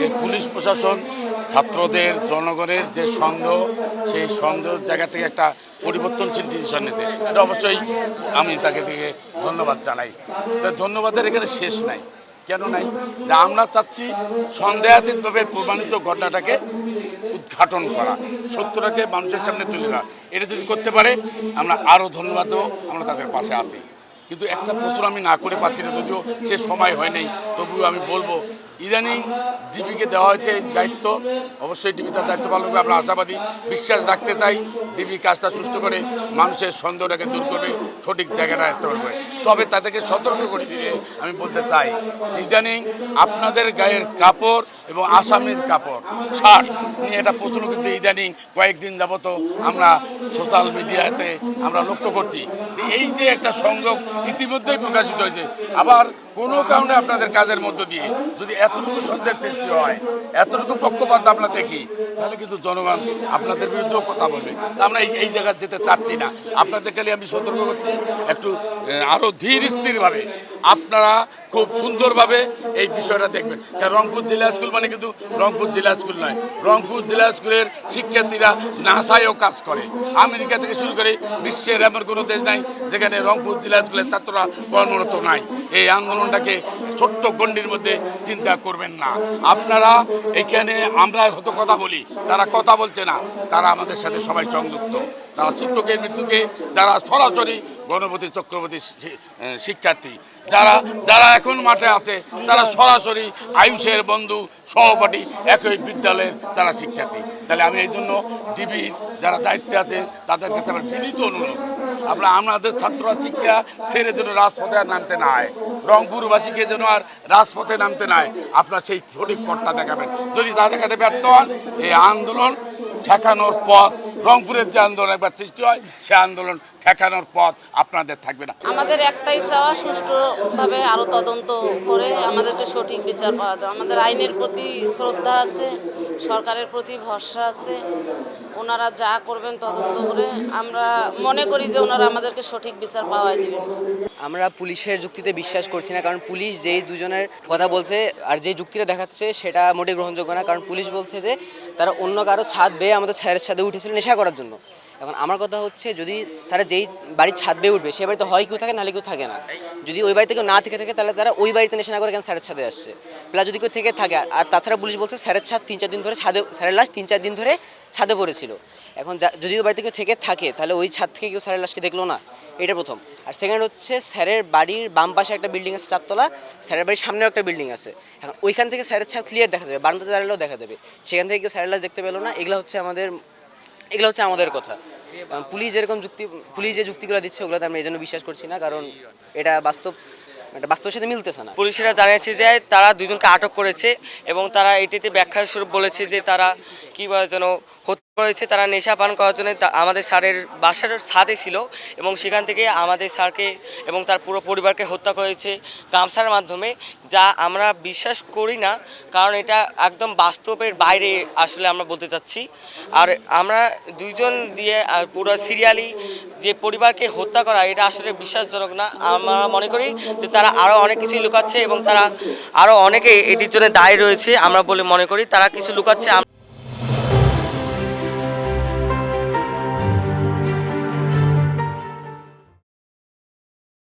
যে পুলিশ প্রশাসন ছাত্রদের জনগণের যে সন্দেহ, সেই সন্দেহ জায়গা থেকে একটা পরিবর্তনশীল ডিসিশন নিয়েছে। এটা অবশ্যই আমি তাকে থেকে ধন্যবাদ জানাই। তো ধন্যবাদের এখানে শেষ নাই। কেন নাই? যে আমরা চাচ্ছি সন্দেহাতীতভাবে প্রমাণিত ঘটনাটাকে উদ্ঘাটন করা, সত্যটাকে মানুষের সামনে তুলে ধরা। এটা যদি করতে পারে আমরা আরও ধন্যবাদ দেবো, আমরা তাদের পাশে আছি। কিন্তু একটা প্রশ্ন আমি না করে পাচ্ছি না, যদিও সে সময় হয় নাই, তবুও আমি বলবো ইদানিং ডিবিকে দেওয়া হয়েছে এই দায়িত্ব, অবশ্যই ডিবি তার দায়িত্ব পালন করবে। আমরা আশাবাদী, বিশ্বাস রাখতে চাই ডিবি কাজটা সুষ্ঠু করে মানুষের সন্দেহটাকে দূর করবে, সঠিক জায়গাটা আসতে পারবে। তবে তাদেরকে সতর্ক করে দিয়ে আমি বলতে চাই, ইদানিং আপনাদের গায়ের কাপড় এবং আসামির কাপড় শার্ট নিয়ে একটা প্রশ্ন কিন্তু ইদানিং কয়েকদিন যাবত আমরা সোশ্যাল মিডিয়াতে আমরা লক্ষ্য করছি যে এই যে একটা সংযোগ ইতিমধ্যেই প্রকাশিত হয়েছে। আবার কোনো কারণে আপনাদের কাজের মধ্য দিয়ে যদি এতটুকু সন্দেহের সৃষ্টি হয়, এতটুকু পক্ষপাত আমরা দেখি, তাহলে কিন্তু জনগণ আপনাদের বিরুদ্ধেও কথা বলবে। আমরা এই জায়গায় যেতে চাচ্ছি না। আপনাদের খালি আমি সতর্ক করছি, একটু আরও ধীর স্থিরভাবে আপনারা খুব সুন্দরভাবে এই বিষয়টা দেখবেন। কারণ রংপুর জেলা স্কুল মানে কিন্তু রংপুর জেলা স্কুল নয়, রংপুর জেলা স্কুলের শিক্ষার্থীরা নাসায়ও কাজ করে। আমেরিকা থেকে শুরু করে বিশ্বের এমন কোনো দেশ নাই যেখানে রংপুর জেলা স্কুলের ছাত্ররা কর্মরত নাই। এই আন্দোলনটাকে ছোট্ট গণ্ডির মধ্যে চিন্তা করবেন না আপনারা। এখানে আমরা হয়তো কথা বলি, তারা কথা বলছে না, তারা আমাদের সাথে সবাই সংযুক্ত। তারা শিক্ষকের মৃত্যুকে, যারা সরাসরি গণপতি চক্রবর্তী শিক্ষার্থী, যারা যারা এখন মাঠে আছে, তারা সরাসরি আয়ুষের বন্ধু সহপাঠী, একই বিদ্যালয়ের তারা শিক্ষার্থী। তাহলে আমি এই জন্য ডিবির যারা দায়িত্বে আছে তাদের কাছে আমার বিনীত অনুরোধ, আমাদের ছাত্ররা শিক্ষা ছেড়ে যেন রাজপথে আর নামতে না হয়, রংপুরবাসীকে যেন আর রাজপথে নামতে না হয়। আপনারা সেই সঠিক পথটা দেখাবেন। যদি তা দেখাতে ব্যর্থ হন, এই আন্দোলন ঠেকানোর পথ, রংপুরের যে আন্দোলন একবার সৃষ্টি হয়, সে আন্দোলন ঠেকানোর পথ আপনাদের থাকবে না। আমাদের একটাই চাওয়া, সুষ্ঠুভাবে আরও তদন্ত করে আমাদেরকে সঠিক বিচার পাওয়া যায়। আমাদের আইনের প্রতি শ্রদ্ধা আছে, সরকারের প্রতি ভরসা আছে। ওনারা যা করবেন তদন্ত করে আমরা মনে করি যে ওনারা আমাদেরকে সঠিক বিচার পাওয়াই দেবেন। আমরা পুলিশের যুক্তিতে বিশ্বাস করছি না, কারণ পুলিশ যেই দুজনের কথা বলছে আর যেই যুক্তিটা দেখাচ্ছে সেটা মোটেই গ্রহণযোগ্য না। কারণ পুলিশ বলছে যে তারা অন্য কারো ছাদ বেয়ে আমাদের স্যারের ছাদে উঠেছিল নেশা করার জন্য। এখন আমার কথা হচ্ছে, যদি তারা যেই বাড়ির ছাদ বেয়ে উঠবে সে বাড়িতে হয় কেউ থাকে, নাহলে কেউ থাকে না। যদি ওই বাড়িতে কেউ না থেকে থাকে, তাহলে তারা ওই বাড়িতে নেশা না করে কেন স্যারের ছাদে আসছে। প্লাস যদি কেউ থেকে থাকে, আর তাছাড়া পুলিশ বলছে স্যারের ছাদ 3-4 দিন ধরে ছাদে, স্যারের লাশ 3-4 দিন ধরে ছাদে পড়েছিল। এখন যদি ওই বাড়িতে কেউ থেকে থাকে, তাহলে ওই ছাদ থেকে কেউ স্যারের লাশকে দেখলো না, এটা প্রথম। আর সেকেন্ড হচ্ছে, স্যারের বাড়ির বাম পাশে একটা বিল্ডিং আছে 4 তলা, স্যারের বাড়ির সামনেও একটা বিল্ডিং আছে। এখন ওইখান থেকে স্যারের ছাদ ক্লিয়ার দেখা যাবে, বারান্দাতে দাঁড়ালেও দেখা যাবে। সেখান থেকে কেউ স্যারের লাশ দেখতে পেলো না। এগুলো হচ্ছে আমাদের কথা। পুলিশ যে যুক্তিগুলো দিচ্ছে, ওগুলোতে আমরা এই জন্য বিশ্বাস করছি না, কারণ এটা বাস্তবের সাথে মিলতেছে না। পুলিশেরা জানিয়েছে যে তারা দুজনকে আটক করেছে এবং তারা এটিতে ব্যাখ্যা স্বরূপ বলেছে যে তারা কীভাবে যেন হত্যা করেছে। তারা নেশা পান করার জন্য আমাদের স্যারের বাসার ছাদে ছিল এবং সেখান থেকে আমাদের স্যারকে এবং তার পুরো পরিবারকে হত্যা করেছে গামছার মাধ্যমে, যা আমরা বিশ্বাস করি না, কারণ এটা একদম বাস্তবের বাইরে আসলে আমরা বলতে চাচ্ছি। আর আমরা দুইজন দিয়ে পুরো সিরিয়ালি যে পরিবারকে হত্যা করা, এটা আসলে বিশ্বাসজনক না। আমরা মনে করি যে তারা আরও অনেক কিছুই লুকাচ্ছে এবং তারা আরও অনেকে এটির জন্য দায়ী রয়েছে আমরা বলে মনে করি। তারা কিছু লুকাচ্ছে।